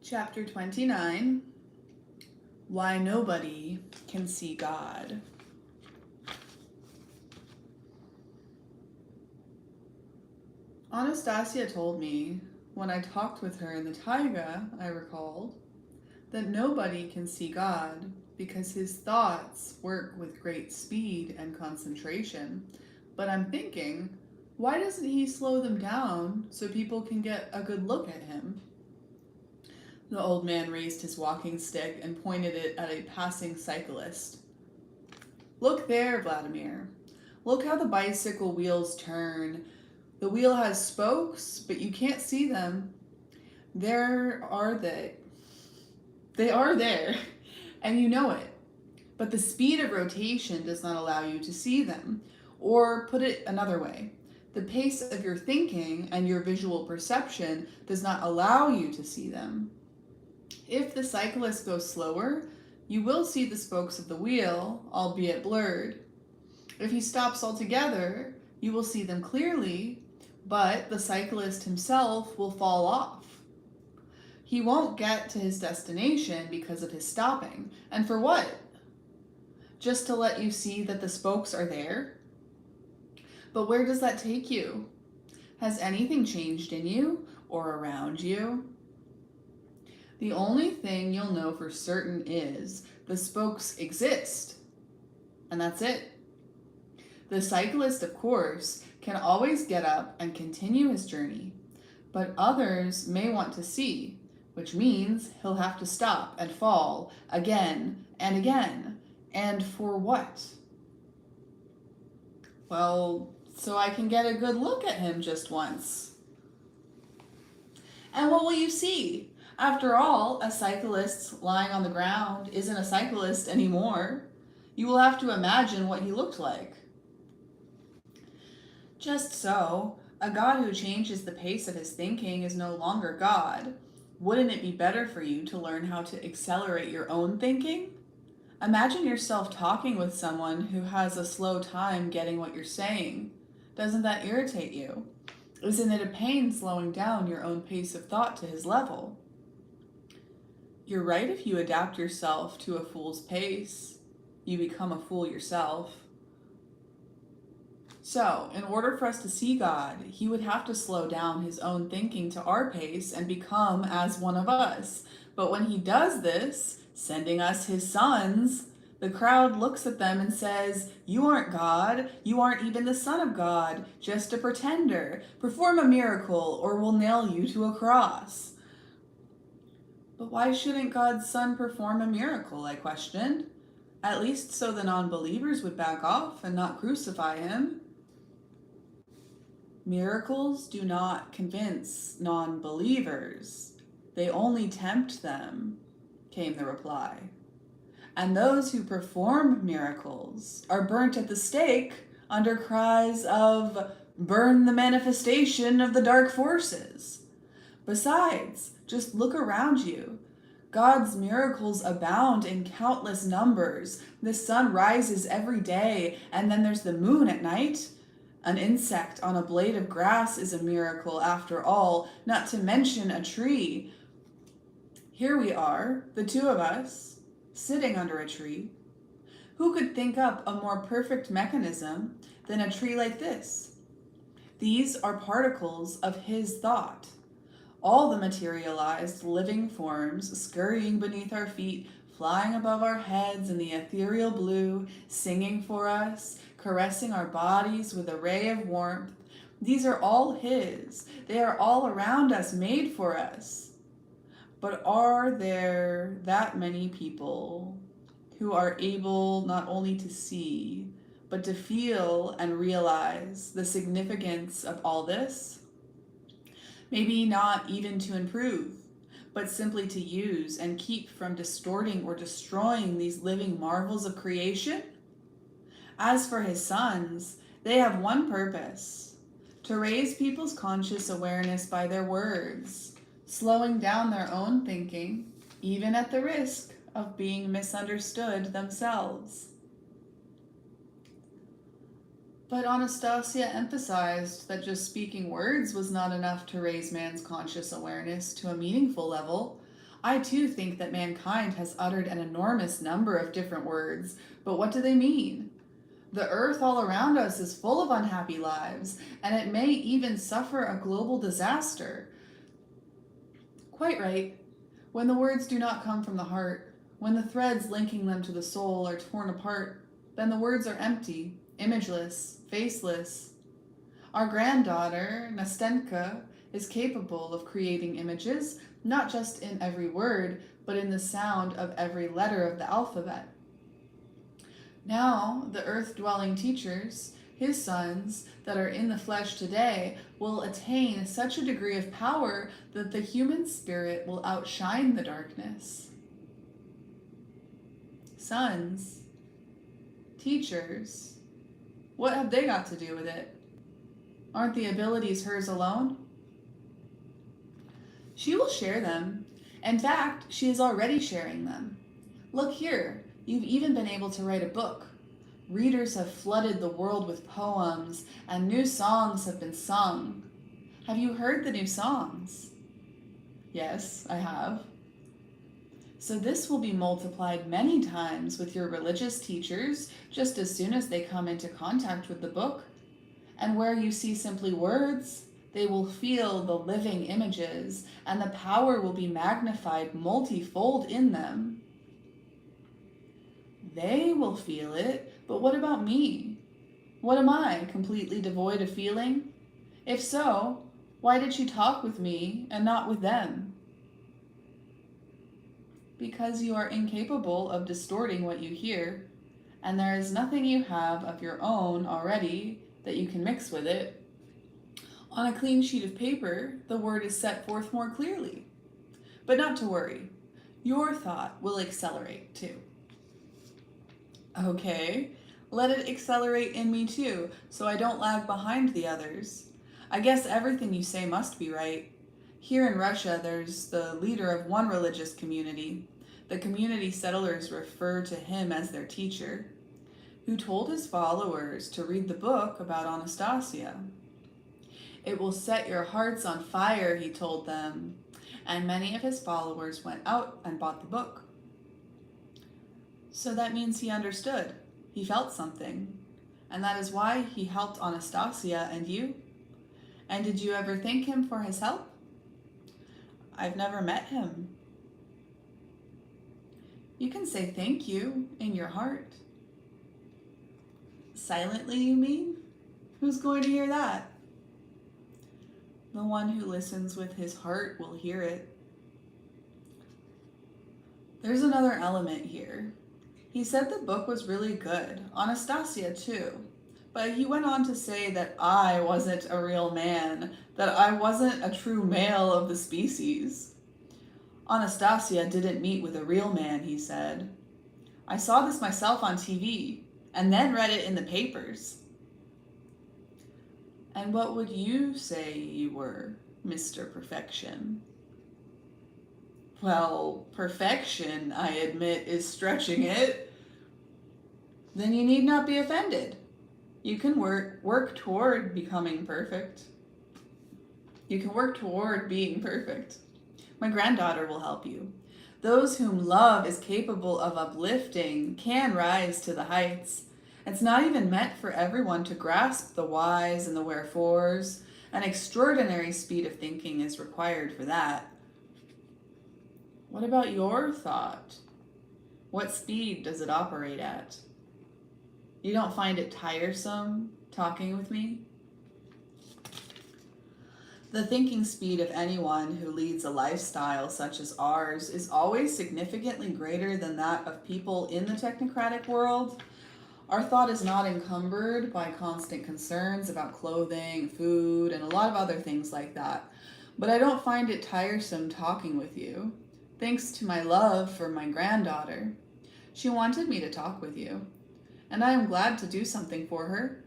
Chapter 29, Why Nobody Can See God. Anastasia told me, when I talked with her in the taiga, I recalled, that nobody can see God because his thoughts work with great speed and concentration. But I'm thinking, why doesn't he slow them down so people can get a good look at him? The old man raised his walking stick and pointed it at a passing cyclist. Look there, Vladimir. Look how the bicycle wheels turn. The wheel has spokes, but you can't see them. There are they. They are there, and you know it. But the speed of rotation does not allow you to see them. Or put it another way, the pace of your thinking and your visual perception does not allow you to see them. If the cyclist goes slower, you will see the spokes of the wheel, albeit blurred. If he stops altogether, you will see them clearly, but the cyclist himself will fall off. He won't get to his destination because of his stopping. And for what? Just to let you see that the spokes are there? But where does that take you? Has anything changed in you or around you? The only thing you'll know for certain is the spokes exist, and that's it. The cyclist, of course, can always get up and continue his journey, but others may want to see, which means he'll have to stop and fall again and again. And for what? Well, so I can get a good look at him just once. And what will you see? After all, a cyclist lying on the ground isn't a cyclist anymore. You will have to imagine what he looked like. Just so, a God who changes the pace of his thinking is no longer God. Wouldn't it be better for you to learn how to accelerate your own thinking? Imagine yourself talking with someone who has a slow time getting what you're saying. Doesn't that irritate you? Isn't it a pain slowing down your own pace of thought to his level? You're right if you adapt yourself to a fool's pace. You become a fool yourself. So, in order for us to see God, he would have to slow down his own thinking to our pace and become as one of us. But when he does this, sending us his sons, the crowd looks at them and says, "You aren't God. You aren't even the Son of God. Just a pretender. Perform a miracle or we'll nail you to a cross." But why shouldn't God's Son perform a miracle, I questioned. At least so the non-believers would back off and not crucify him. Miracles do not convince non-believers. They only tempt them, came the reply. And those who perform miracles are burnt at the stake under cries of, "Burn the manifestation of the dark forces." Besides, just look around you. God's miracles abound in countless numbers. The sun rises every day, and then there's the moon at night. An insect on a blade of grass is a miracle after all, not to mention a tree. Here we are, the two of us, sitting under a tree. Who could think up a more perfect mechanism than a tree like this? These are particles of his thought. All the materialized living forms scurrying beneath our feet, flying above our heads in the ethereal blue, singing for us, caressing our bodies with a ray of warmth. These are all his. They are all around us, made for us. But are there that many people who are able not only to see, but to feel and realize the significance of all this? Maybe not even to improve, but simply to use and keep from distorting or destroying these living marvels of creation? As for his sons, they have one purpose: to raise people's conscious awareness by their words, slowing down their own thinking, even at the risk of being misunderstood themselves. But Anastasia emphasized that just speaking words was not enough to raise man's conscious awareness to a meaningful level. I too think that mankind has uttered an enormous number of different words, but what do they mean? The earth all around us is full of unhappy lives, and it may even suffer a global disaster. Quite right. When the words do not come from the heart, when the threads linking them to the soul are torn apart, then the words are empty, imageless, faceless. Our granddaughter, Nastenka, is capable of creating images, not just in every word, but in the sound of every letter of the alphabet. Now, the earth-dwelling teachers, his sons, that are in the flesh today, will attain such a degree of power that the human spirit will outshine the darkness. Sons, teachers, what have they got to do with it? Aren't the abilities hers alone? She will share them. In fact, she is already sharing them. Look here, you've even been able to write a book. Readers have flooded the world with poems, and new songs have been sung. Have you heard the new songs? Yes, I have. So this will be multiplied many times with your religious teachers just as soon as they come into contact with the book. And where you see simply words, they will feel the living images, and the power will be magnified multifold in them. They will feel it, but what about me? What am I, completely devoid of feeling? If so, why did she talk with me and not with them? Because you are incapable of distorting what you hear, and there is nothing you have of your own already that you can mix with it. On a clean sheet of paper, the word is set forth more clearly. But not to worry, your thought will accelerate too. Okay, let it accelerate in me too, so I don't lag behind the others. I guess everything you say must be right. Here in Russia, there's the leader of one religious community. The community settlers refer to him as their teacher, who told his followers to read the book about Anastasia. It will set your hearts on fire, he told them, and many of his followers went out and bought the book. So that means he understood. He felt something. And that is why he helped Anastasia and you. And did you ever thank him for his help? I've never met him. You can say thank you in your heart. Silently, you mean? Who's going to hear that? The one who listens with his heart will hear it. There's another element here. He said the book was really good, Anastasia too, but he went on to say that I wasn't a real man, that I wasn't a true male of the species. Anastasia didn't meet with a real man, he said. I saw this myself on TV, and then read it in the papers. And what would you say you were, Mr. Perfection? Well, perfection, I admit, is stretching it. Then you need not be offended. You can work toward becoming perfect. You can work toward being perfect. My granddaughter will help you. Those whom love is capable of uplifting can rise to the heights. It's not even meant for everyone to grasp the whys and the wherefores. An extraordinary speed of thinking is required for that. What about your thought? What speed does it operate at? You don't find it tiresome talking with me? The thinking speed of anyone who leads a lifestyle such as ours is always significantly greater than that of people in the technocratic world. Our thought is not encumbered by constant concerns about clothing, food, and a lot of other things like that. But I don't find it tiresome talking with you, thanks to my love for my granddaughter. She wanted me to talk with you, and I am glad to do something for her.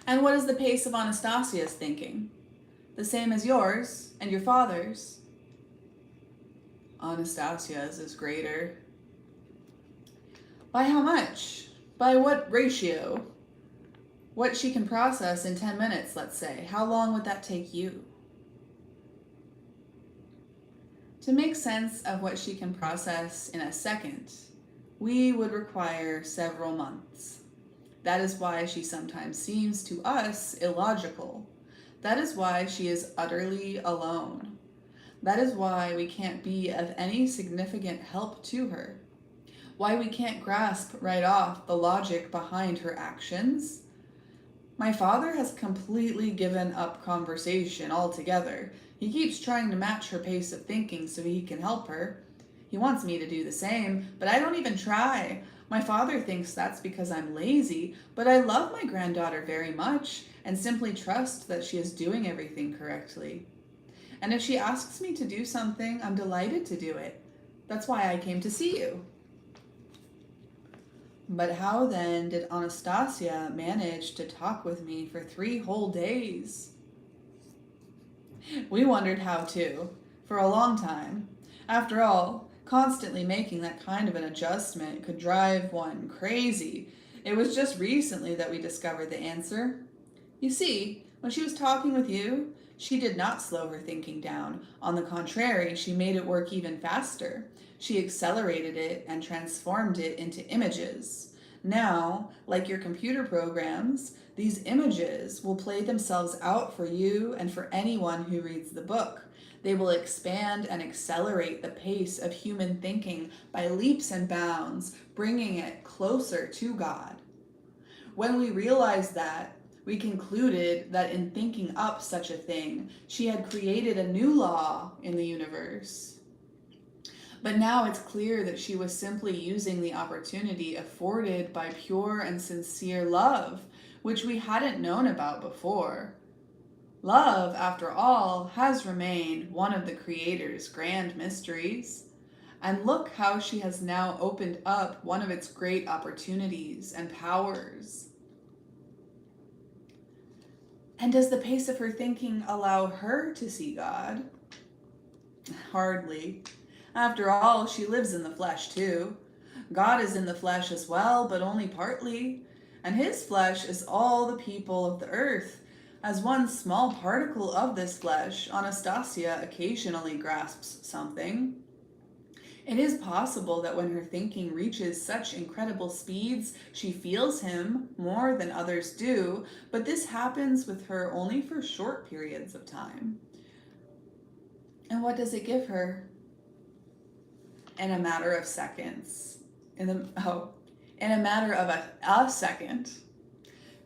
And what is the pace of Anastasia's thinking? The same as yours and your father's? Anastasia's is greater. By how much? By what ratio? What she can process in 10 minutes, let's say. How long would that take you? To make sense of what she can process in a second, we would require several months. That is why she sometimes seems to us illogical. That is why she is utterly alone. That is why we can't be of any significant help to her. Why we can't grasp right off the logic behind her actions. My father has completely given up conversation altogether. He keeps trying to match her pace of thinking so he can help her. He wants me to do the same, but I don't even try. My father thinks that's because I'm lazy, but I love my granddaughter very much and simply trust that she is doing everything correctly. And if she asks me to do something, I'm delighted to do it. That's why I came to see you. But how then did Anastasia manage to talk with me for 3 whole days? We wondered how too, for a long time. After all, constantly making that kind of an adjustment could drive one crazy. It was just recently that we discovered the answer. You see, when she was talking with you, she did not slow her thinking down. On the contrary, she made it work even faster. She accelerated it and transformed it into images. Now, like your computer programs, these images will play themselves out for you and for anyone who reads the book. They will expand and accelerate the pace of human thinking by leaps and bounds, bringing it closer to God. When we realized that, we concluded that in thinking up such a thing, she had created a new law in the universe. But now it's clear that she was simply using the opportunity afforded by pure and sincere love, which we hadn't known about before. Love, after all, has remained one of the Creator's grand mysteries. And look how she has now opened up one of its great opportunities and powers. And does the pace of her thinking allow her to see God? Hardly. After all, she lives in the flesh too. God is in the flesh as well, but only partly. And his flesh is all the people of the earth. As one small particle of this flesh, Anastasia occasionally grasps something. It is possible that when her thinking reaches such incredible speeds, she feels him more than others do, but this happens with her only for short periods of time. And what does it give her? In a matter of seconds. In a matter of a second.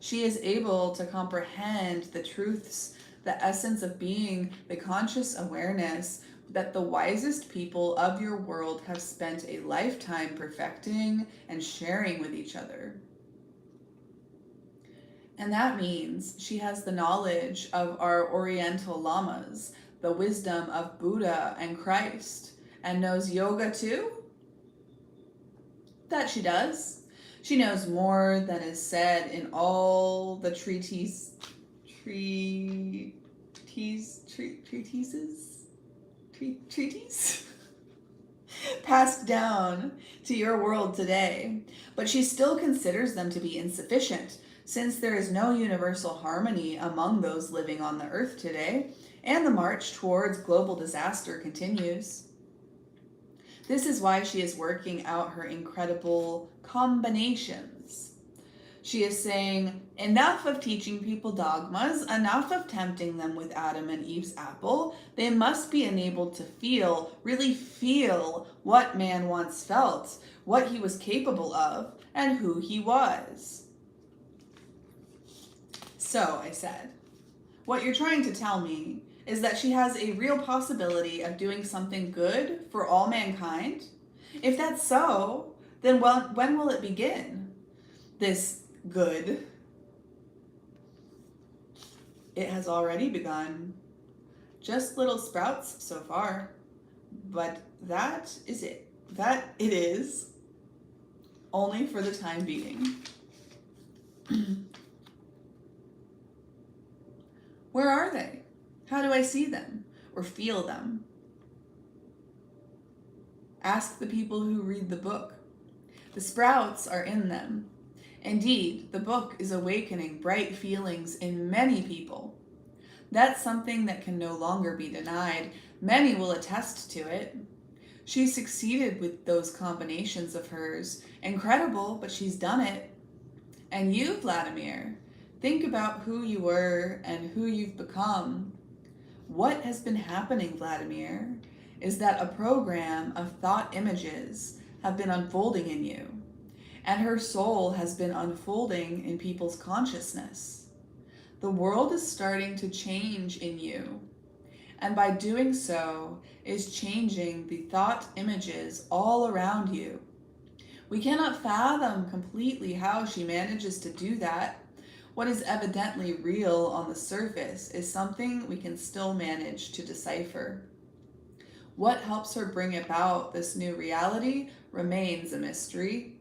She is able to comprehend the truths, the essence of being, the conscious awareness that the wisest people of your world have spent a lifetime perfecting and sharing with each other. And that means she has the knowledge of our Oriental lamas, the wisdom of Buddha and Christ, and knows yoga too? That she does. She knows more than is said in all the treatises passed down to your world today, but she still considers them to be insufficient, since there is no universal harmony among those living on the earth today, and the march towards global disaster continues. This is why she is working out her incredible combinations. She is saying, enough of teaching people dogmas, enough of tempting them with Adam and Eve's apple. They must be enabled to feel, really feel what man once felt, what he was capable of, and who he was. So, I said, what you're trying to tell me is that she has a real possibility of doing something good for all mankind? If that's so, then when will it begin? This good. It has already begun. Just little sprouts so far. But that is it. That it is. Only for the time being. Where are they? How do I see them or feel them? Ask the people who read the book. The sprouts are in them. Indeed, the book is awakening bright feelings in many people. That's something that can no longer be denied. Many will attest to it. She succeeded with those combinations of hers. Incredible, but she's done it. And you, Vladimir, think about who you were and who you've become. What has been happening, Vladimir, is that a program of thought images have been unfolding in you, and her soul has been unfolding in people's consciousness. The world is starting to change in you, and by doing so is changing the thought images all around you. We cannot fathom completely how she manages to do that. What is evidently real on the surface is something we can still manage to decipher. What helps her bring about this new reality remains a mystery.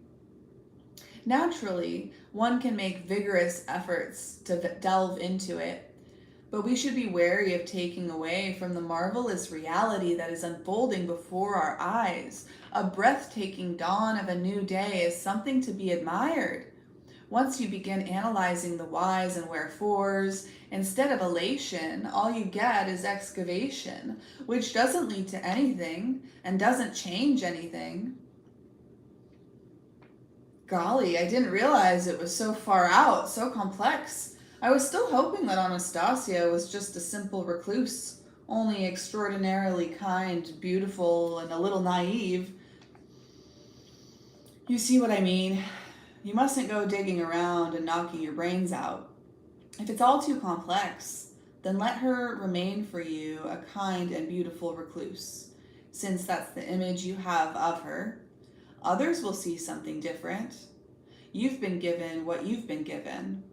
Naturally, one can make vigorous efforts to delve into it, but we should be wary of taking away from the marvelous reality that is unfolding before our eyes. A breathtaking dawn of a new day is something to be admired. Once you begin analyzing the whys and wherefores, instead of elation, all you get is excavation, which doesn't lead to anything and doesn't change anything. Golly, I didn't realize it was so far out, so complex. I was still hoping that Anastasia was just a simple recluse, only extraordinarily kind, beautiful, and a little naive. You see what I mean? You mustn't go digging around and knocking your brains out. If it's all too complex, then let her remain for you a kind and beautiful recluse, since that's the image you have of her. Others will see something different. You've been given what you've been given.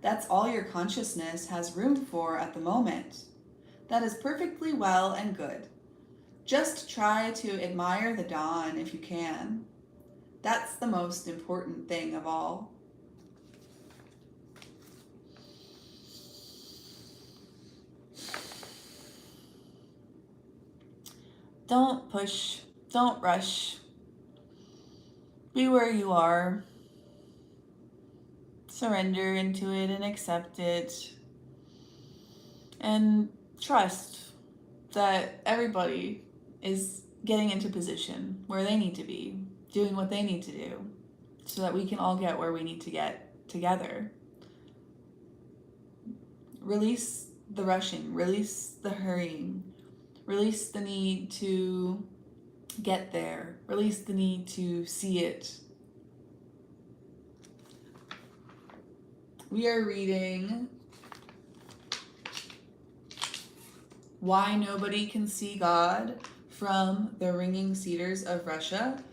That's all your consciousness has room for at the moment. That is perfectly well and good. Just try to admire the dawn if you can. That's the most important thing of all. Don't push, don't rush. Be where you are. Surrender into it and accept it. And trust that everybody is getting into position where they need to be, doing what they need to do, so that we can all get where we need to get together. Release the rushing, release the hurrying, release the need to get there, release the need to see it. We are reading Why Nobody Can See God from the Ringing Cedars of Russia,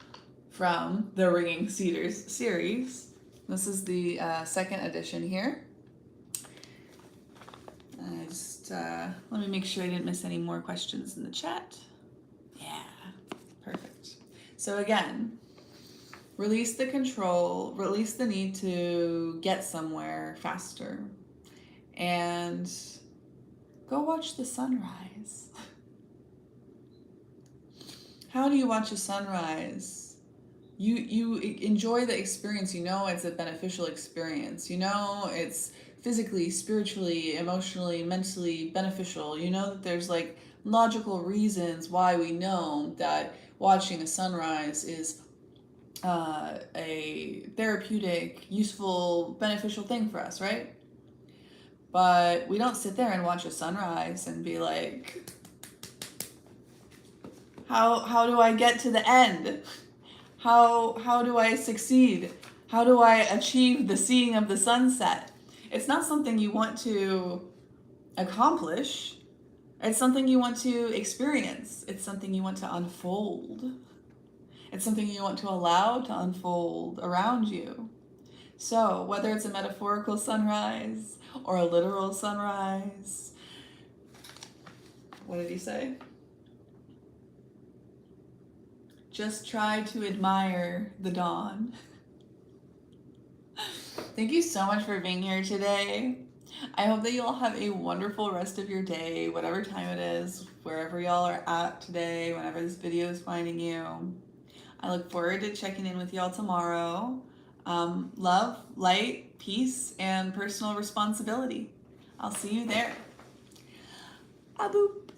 from the Ringing Cedars series. This is the second edition here. Let me make sure I didn't miss any more questions in the chat. Yeah, perfect. So again, release the control, release the need to get somewhere faster, and go watch the sunrise. How do you watch a sunrise? You enjoy the experience. You know it's a beneficial experience. You know it's physically, spiritually, emotionally, mentally beneficial. You know that there's like logical reasons why we know that watching a sunrise is a therapeutic, useful, beneficial thing for us, right? But we don't sit there and watch a sunrise and be like, how do I get to the end? How do I succeed? How do I achieve the seeing of the sunset? It's not something you want to accomplish. It's something you want to experience. It's something you want to unfold. It's something you want to allow to unfold around you. So whether it's a metaphorical sunrise or a literal sunrise, what did he say? Just try to admire the dawn. Thank you so much for being here today. I hope that you all have a wonderful rest of your day, whatever time it is, wherever y'all are at today, whenever this video is finding you. I look forward to checking in with y'all tomorrow. Love, light, peace, and personal responsibility. I'll see you there. Aboop.